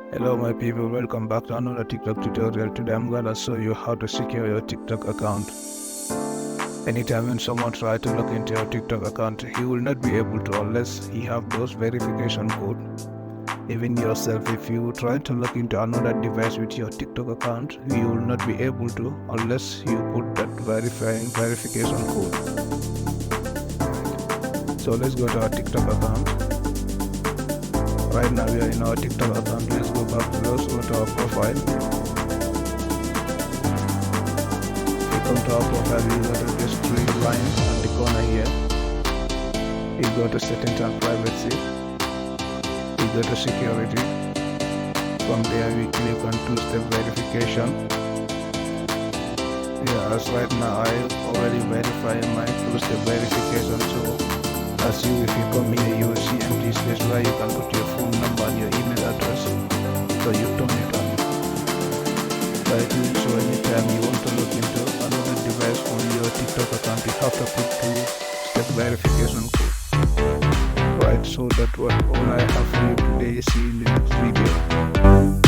Hello my people, welcome back to another TikTok tutorial. Today I'm gonna show you how to secure your TikTok account. Anytime when someone tries to log into your TikTok account, he will not be able to unless he have those verification code. Even yourself, if you try to log into another device with your TikTok account, you will not be able to unless you put that verification code. So let's go to our TikTok account. Right now we are in our TikTok account. Let's go back to our profile. We come to our profile, we go to this three lines on the corner here. We go to settings and privacy. We go to security. From there we click on two-step verification. Yeah, as right now I already verified my two-step verification, so as if you come here, you will see empty space where you can put your phone number and your email address. So you turn it on. By doing so, anytime you want to log into another device on your TikTok account, you have to put two-step verification code. Right, so that's what all I have for you today. See you in the next video.